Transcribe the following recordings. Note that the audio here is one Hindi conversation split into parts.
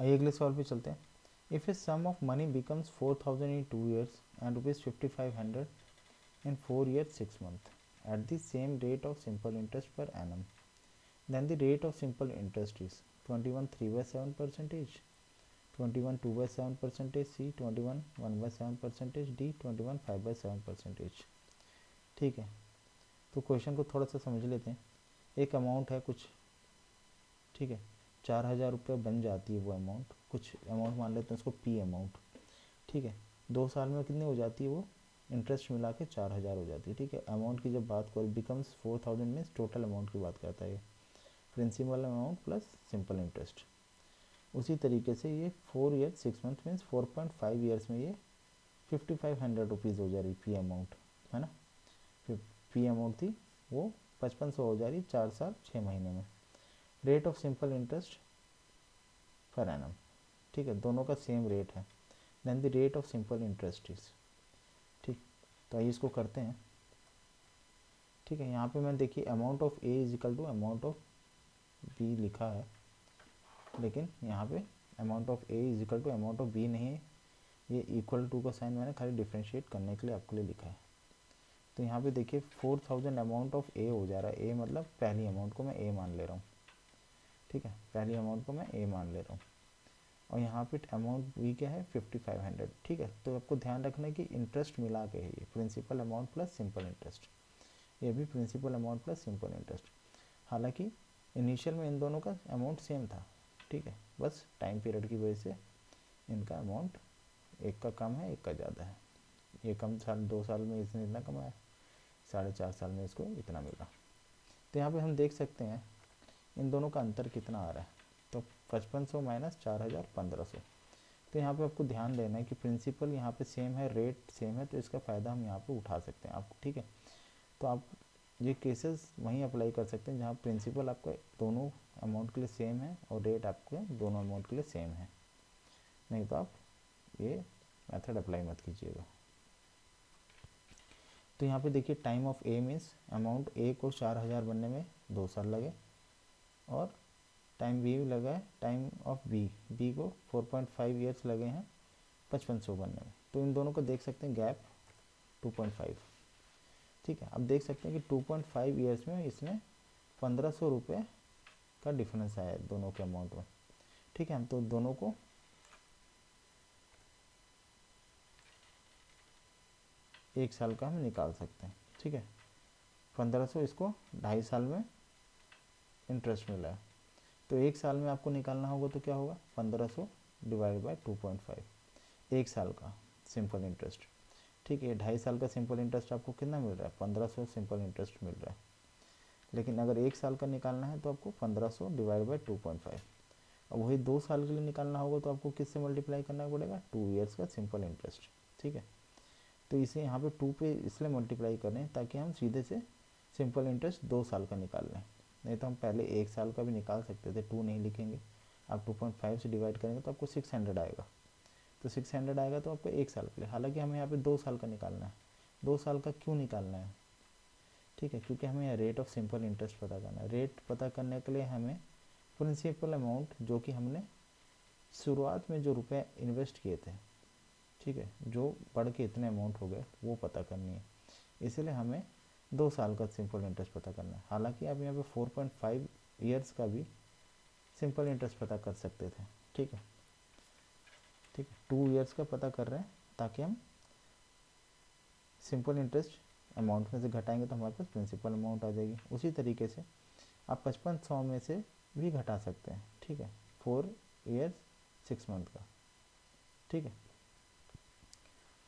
आइए अगले सवाल पे चलते हैं। If a sum of money becomes 4000 in 2 years and ₹5500 in 4 years 6 months at the same rate of simple interest per annum, then the rate of simple interest is 21 3/7 percentage, 21 2/7 percentage, C 21 1/7 percentage, D 21 5/7 percentage। ठीक है, तो क्वेश्चन को थोड़ा सा समझ लेते हैं। एक अमाउंट है कुछ, ठीक है, 4000 रुपये बन जाती है वो अमाउंट, कुछ अमाउंट मान लेते हैं उसको पी अमाउंट, ठीक है। 2 साल में कितनी हो जाती है वो, इंटरेस्ट मिला के 4000 हो जाती है, ठीक है। अमाउंट की जब बात करें, बिकम्स 4000 मीन्स टोटल अमाउंट की बात करता है, principal amount plus simple interest. उसी तरीके से ये 4 ईयर 6 मंथ मीन्स 4.5 ईयर्स में ये 5500 रुपीज़ हो जा रही पी अमाउंट, है ना। फिर पी अमाउंट थी वो 5500 हो जा रही 4 साल 6 महीने में। Rate of simple interest per annum, ठीक है, दोनों का सेम रेट है। Then the rate of simple interest is, ठीक। तो आइए इसको करते हैं, ठीक है। यहाँ पे मैं देखिए amount of A is equal to amount of B लिखा है, लेकिन यहाँ पे amount of A is equal to amount of B नहीं है, ये इक्वल टू का साइन मैंने खाली डिफ्रेंशिएट करने के लिए आपके लिए लिखा है। तो यहाँ पे देखिए 4000 अमाउंट ऑफ ए हो जा रहा है, ए मतलब पहली अमाउंट को मैं ए मान ले रहा हूँ, ठीक है, पहली अमाउंट को मैं ए मान ले रहा हूँ। और यहाँ पे अमाउंट बी क्या है 5500, ठीक है। तो आपको ध्यान रखना है कि इंटरेस्ट मिला के है ये, principal amount plus simple interest, ये भी principal amount plus simple interest. हालांकि इनिशियल में इन दोनों का अमाउंट सेम था, ठीक है, बस टाइम पीरियड की वजह से इनका अमाउंट एक का कम है एक का ज़्यादा है। ये कम साल 2 साल में इसने इतना कमाया, 4.5 साल में इसको इतना मिला। तो यहाँ पे हम देख सकते हैं इन दोनों का अंतर कितना आ रहा है, तो 5500 माइनस 4000 1500। तो यहाँ पे आपको ध्यान देना है कि प्रिंसिपल यहाँ पे सेम है, रेट सेम है, तो इसका फ़ायदा हम यहाँ पे उठा सकते हैं आपको, ठीक है। तो आप ये केसेस वहीं अप्लाई कर सकते हैं जहाँ प्रिंसिपल आपका दोनों अमाउंट के लिए सेम है और रेट आपके दोनों अमाउंट के लिए सेम है, नहीं तो आप ये मेथड अप्लाई मत कीजिएगा। तो यहाँ पे देखिए time of A means amount A को 4000 बनने में 2 साल लगे, और टाइम बी लगा है, टाइम ऑफ बी को 4.5 ईयर्स लगे हैं 5500 बनने में। तो इन दोनों को देख सकते हैं गैप 2.5, ठीक है। अब देख सकते हैं कि 2.5 ईयर्स में इसमें 1500 रुपये का डिफरेंस आया है दोनों के अमाउंट में, ठीक है। हम तो दोनों को एक साल का हम निकाल सकते हैं, ठीक है। 1500 इसको 2.5 साल में इंटरेस्ट मिला है, तो एक साल में आपको निकालना होगा तो क्या होगा 1500 डिवाइड बाय 2.5, एक साल का सिंपल इंटरेस्ट, ठीक है। 2.5 साल का सिंपल इंटरेस्ट आपको कितना मिल रहा है 1500 सिंपल इंटरेस्ट मिल रहा है, लेकिन अगर एक साल का निकालना है तो आपको 1500 डिवाइड बाई 2.5। अब वही 2 साल के लिए निकालना होगा तो आपको किससे मल्टीप्लाई करना पड़ेगा 2 ईयर्स का सिंपल इंटरेस्ट, ठीक है। तो इसे यहाँ पे 2 पे इसलिए मल्टीप्लाई कर रहे हैं ताकि हम सीधे से सिंपल इंटरेस्ट 2 साल का निकाल लें, नहीं तो हम पहले एक साल का भी निकाल सकते थे, 2 नहीं लिखेंगे, आप 2.5 से डिवाइड करेंगे तो आपको 600 आएगा, तो 600 आएगा तो आपको एक साल के लिए। हालांकि हमें यहाँ पे 2 साल का निकालना है, 2 साल का क्यों निकालना है, ठीक है, क्योंकि हमें यहाँ रेट ऑफ सिंपल इंटरेस्ट पता करना है। रेट पता करने के लिए हमें प्रिंसिपल अमाउंट जो कि हमने शुरुआत में जो रुपए इन्वेस्ट किए थे, ठीक है, जो बढ़ के इतने अमाउंट हो गए वो पता करनी है, इसलिए हमें 2 साल का सिंपल इंटरेस्ट पता करना है। हालांकि आप यहाँ पे 4.5 ईयर्स का भी सिंपल इंटरेस्ट पता कर सकते थे, ठीक है, ठीक है। 2 ईयर्स का पता कर रहे हैं ताकि हम सिंपल इंटरेस्ट अमाउंट में से घटाएंगे तो हमारे पास प्रिंसिपल अमाउंट आ जाएगी। उसी तरीके से आप 5500 में से भी घटा सकते हैं, ठीक है, 4 ईयर्स 6 मंथ का, ठीक है।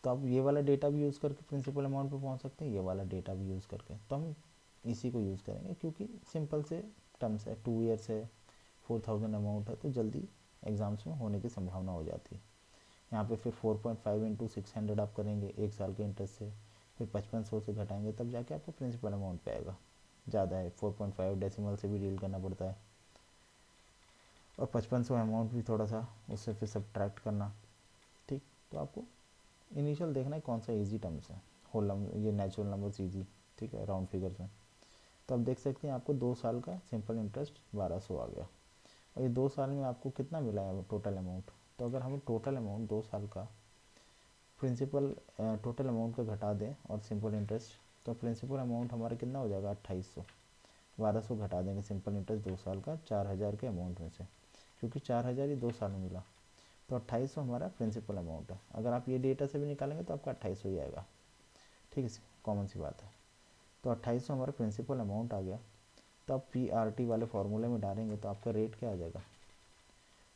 तो आप ये वाला डेटा भी यूज़ करके प्रिंसिपल अमाउंट पे पहुंच सकते हैं, ये वाला डेटा भी यूज़ करके, तो हम इसी को यूज़ करेंगे क्योंकि सिंपल से टर्म्स है, 2 ईयर्स है, 4000 अमाउंट है, तो जल्दी एग्ज़ाम्स में होने की संभावना हो जाती है। यहाँ पे फिर 4.5 इंटू 600 आप करेंगे एक साल के इंटरेस्ट से, फिर 5500 से घटाएंगे तब जाके आपको प्रिंसिपल अमाउंट पे आएगा। ज़्यादा है 4.5 डेसिमल से भी डील करना पड़ता है, और 5500 अमाउंट भी थोड़ा सा उससे फिर सब्ट्रैक्ट करना, ठीक। तो आपको इनिशियल देखना है कौन सा इजी टर्म्स है, होल नंबर ये नेचुरल नंबर्स इजी, ठीक है, राउंड फिगर्स में। तो आप देख सकते हैं आपको 2 साल का सिंपल इंटरेस्ट 1200 आ गया। और ये 2 साल में आपको कितना मिला है टोटल अमाउंट। तो अगर हम टोटल अमाउंट 2 साल का प्रिंसिपल टोटल अमाउंट का घटा दें और सिंपल इंटरेस्ट, तो प्रिंसिपल अमाउंट हमारा कितना हो जाएगा 2800। 1200 घटा देंगे सिंपल इंटरेस्ट 2 साल का 4000 के अमाउंट में से, क्योंकि 4000 ही 2 साल में मिला, तो 2800 हमारा प्रिंसिपल अमाउंट है। अगर आप ये डेटा से भी निकालेंगे तो आपका 2800 ही आएगा, ठीक है, कॉमन सी बात है। तो 2800 हमारा प्रिंसिपल अमाउंट आ गया। तो आप PRT वाले फॉर्मूले में डालेंगे तो आपका रेट क्या आ जाएगा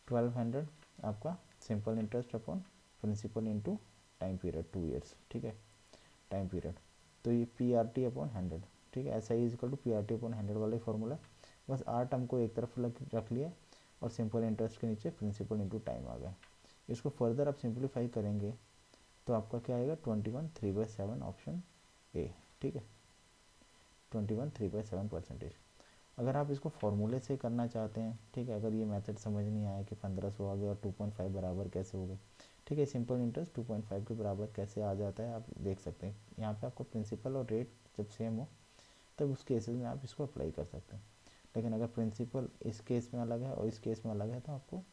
1200 आपका simple interest upon principal into time period 2 years, ठीक है, टाइम पीरियड। तो ये PRT अपॉन 100, ठीक है, SI equal to PRT upon 100 वाले फॉर्मूला। बस आर टर्म को एक तरफ रख लिया और सिंपल इंटरेस्ट के नीचे प्रिंसिपल इंटू टाइम आ गया। इसको फर्दर आप सिंप्लीफाई करेंगे तो आपका क्या आएगा 21 3/7 ऑप्शन ए, ठीक है, 21 3/7%। अगर आप इसको फॉर्मूले से करना चाहते हैं, ठीक है, अगर ये मेथड समझ नहीं आया कि 1500 आ गया और 2.5 बराबर कैसे हो गए, ठीक है, सिंपल इंटरेस्ट 2.5 के बराबर कैसे आ जाता है आप देख सकते हैं। यहाँ पे आपको प्रिंसिपल और रेट जब सेम हो तब उस केसेस में आप इसको अप्लाई कर सकते हैं। लेकिन अगर प्रिंसिपल इस केस में अलग है और इस केस में अलग है तो आपको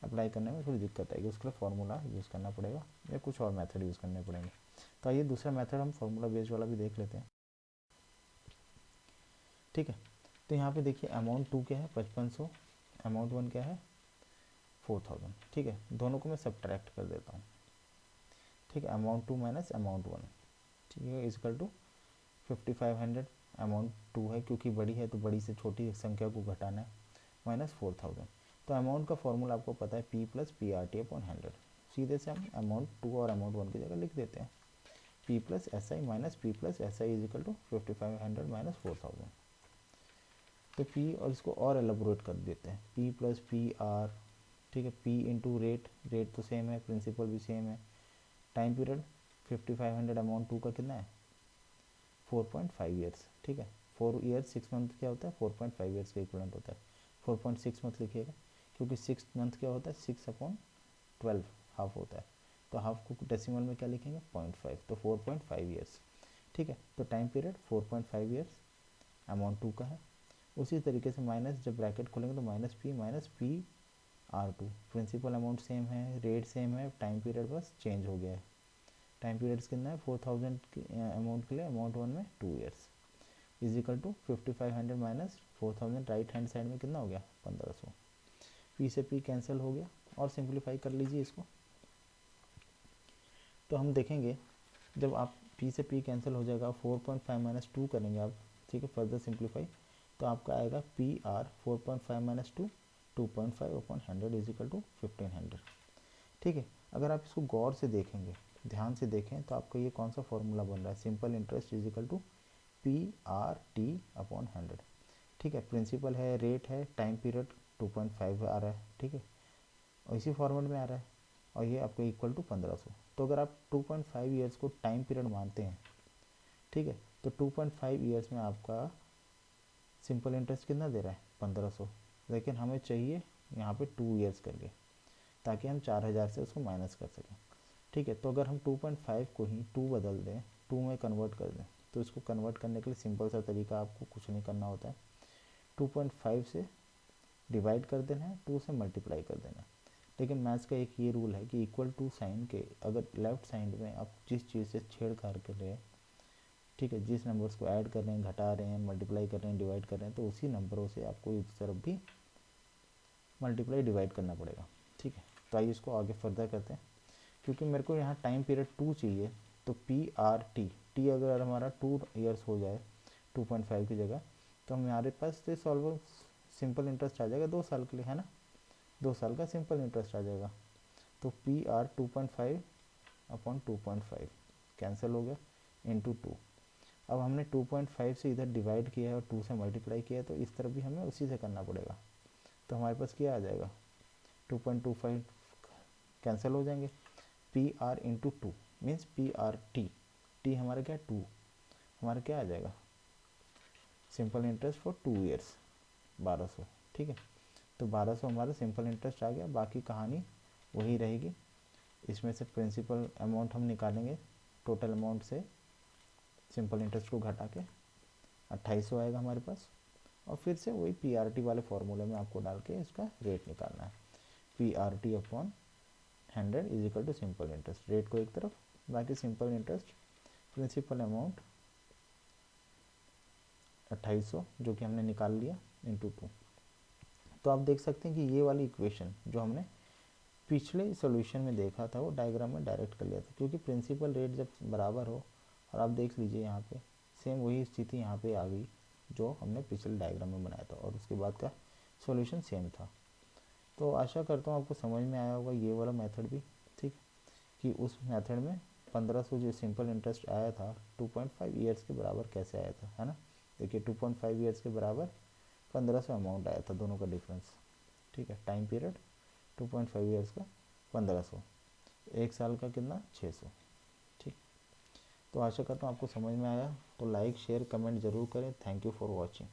अप्लाई करने में थोड़ी दिक्कत आएगी, उसके लिए फार्मूला यूज़ करना पड़ेगा या कुछ और मेथड यूज़ करने पड़ेंगे। तो आइए दूसरा मेथड हम फार्मूला बेस्ड वाला भी देख लेते हैं, ठीक है। तो यहाँ पे देखिए अमाउंट 2 क्या है 5500, अमाउंट 1 क्या है 4000, ठीक है, दोनों को मैं सब्ट्रैक्ट कर देता हूँ, ठीक है, अमाउंट 2 माइनस अमाउंट 1, ठीक है, इक्वल टू 5500, अमाउंट 2 है क्योंकि बड़ी है तो बड़ी से छोटी संख्या को घटाना है, माइनस 4000। तो अमाउंट का फॉर्मूला आपको पता है P प्लस PRT अपॉन 100। सीधे से हम अमाउंट 2 और अमाउंट 1 की जगह लिख देते हैं P plus SI minus P plus SI is equal to 5500 minus 4000। तो P और इसको और एलेबोरेट कर देते हैं P प्लस PR, ठीक है, P इंटू रेट, रेट तो सेम है, प्रिंसिपल भी सेम है, टाइम पीरियड 5500 अमाउंट 2 का कितना है 4.5 ईयर्स, ठीक है, 4 ईयर्स 6 मंथ क्या होता है 4.5 ईयर्स का इक्वलेंट होता है, 4.6 मत लिखिएगा क्योंकि 6 मंथ क्या होता है 6/12 हाफ होता है, तो हाफ को डेसिमल में क्या लिखेंगे 0.5, तो 4.5 ईयर्स, ठीक है। तो टाइम पीरियड 4.5 ईयर्स अमाउंट 2 का है। उसी तरीके से माइनस जब ब्रैकेट खोलेंगे तो minus P R2, principal amount same है, रेट सेम है, टाइम पीरियड बस चेंज हो गया है। टाइम पीरियड्स कितना है 4000 अमाउंट के लिए, अमाउंट 1 में 2 years, is equal to 5500 minus 4000, right hand side में कितना हो गया 1500। पी से पी कैंसिल हो गया और सिंप्लीफाई कर लीजिए इसको। तो हम देखेंगे जब आप पी से पी कैंसिल हो जाएगा 4.5 माइनस 2 करेंगे आप, ठीक है, फर्दर सिंप्लीफाई, तो आपका आएगा P R 4.5 minus 2 2.5 upon 100 is equal to 1500, ठीक है। अगर आप इसको गौर से देखेंगे, ध्यान से देखें तो आपका ये कौन सा फॉर्मूला बन रहा है, simple interest is equal to PRT upon 100, ठीक है, प्रिंसिपल है, रेट है, टाइम पीरियड 2.5 आ रहा है, ठीक है, और इसी फॉर्मेट में आ रहा है, और ये आपको इक्वल टू 1500। तो अगर आप 2.5 ईयर्स को टाइम पीरियड मानते हैं, ठीक है, तो 2.5 ईयर्स में आपका सिंपल इंटरेस्ट कितना दे रहा है 1500, लेकिन हमें चाहिए यहाँ पे 2 ईयर्स कर लिए ताकि हम 4000 से उसको माइनस कर सकें, ठीक है। तो अगर हम 2.5 को ही 2 बदल दें, 2 में कन्वर्ट कर दें, तो इसको कन्वर्ट करने के लिए सिंपल सा तरीका, आपको कुछ नहीं करना होता है, 2.5 से डिवाइड कर देना है, 2 से मल्टीप्लाई कर देना है। लेकिन मैथ्स का एक ये रूल है कि इक्वल टू साइन के अगर लेफ्ट साइड में आप जिस चीज़ से छेड़छाड़ कर रहे हैं, ठीक है, जिस नंबर्स को ऐड कर रहे हैं, घटा रहे हैं, मल्टीप्लाई कर रहे हैं, डिवाइड कर रहे हैं, तो उसी नंबरों से आपको इस तरफ भी मल्टीप्लाई डिवाइड करना पड़ेगा, ठीक है। तो आइए इसको आगे फर्दर करते हैं, क्योंकि मेरे को यहाँ टाइम पीरियड 2 चाहिए, तो PRT, टी अगर हमारा 2 ईयर्स हो जाए 2.5 की जगह, तो हमारे पास से सॉल्वर सिंपल इंटरेस्ट आ जाएगा 2 साल के लिए, है ना, 2 साल का सिंपल इंटरेस्ट आ जाएगा। तो PR 2.5 अपॉन 2.5 कैंसिल हो गया इंटू 2। अब हमने 2.5 से इधर डिवाइड किया है और 2 से मल्टीप्लाई किया है, तो इस तरफ भी हमें उसी से करना पड़ेगा। तो हमारे पास क्या आ जाएगा 2.25 कैंसिल हो जाएंगे, PR into 2 means PRT, T हमारा क्या 2, हमारा क्या आ जाएगा सिंपल इंटरेस्ट फॉर 2 ईयर्स 1200, ठीक है। तो 1200 हमारा सिंपल इंटरेस्ट आ गया, बाकी कहानी वही रहेगी। इसमें से प्रिंसिपल अमाउंट हम निकालेंगे, टोटल अमाउंट से सिंपल इंटरेस्ट को घटा के 2800 आएगा हमारे पास, और फिर से वही PRT वाले फॉर्मूले में आपको डाल के इसका रेट निकालना है। PRT upon 100 is equal to simple interest, rate को एक तरफ, बाकी सिंपल इंटरेस्ट प्रिंसिपल अमाउंट 2800 जो कि हमने निकाल लिया इंटू 2। तो आप देख सकते हैं कि ये वाली इक्वेशन जो हमने पिछले सॉल्यूशन में देखा था वो डायग्राम में डायरेक्ट कर लिया था, क्योंकि प्रिंसिपल रेट जब बराबर हो, और आप देख लीजिए यहाँ पे सेम वही स्थिति यहाँ पे आ गई जो हमने पिछले डायग्राम में बनाया था, और उसके बाद का सॉल्यूशन सेम था। तो आशा करता हूँ आपको समझ में आया होगा ये वाला मेथड भी, ठीक, कि उस मेथड में 1500 जो सिंपल इंटरेस्ट आया था 2.5 ईयर्स के बराबर कैसे आया था, है ना। देखिए 2.5 ईयर्स के बराबर 1500 अमाउंट आया था, दोनों का डिफरेंस, ठीक है। टाइम पीरियड 2.5 ईयर्स का 1500, एक साल का कितना 600, ठीक। तो आशा करता हूँ आपको समझ में आया। तो लाइक शेयर कमेंट ज़रूर करें। Thank you for watching.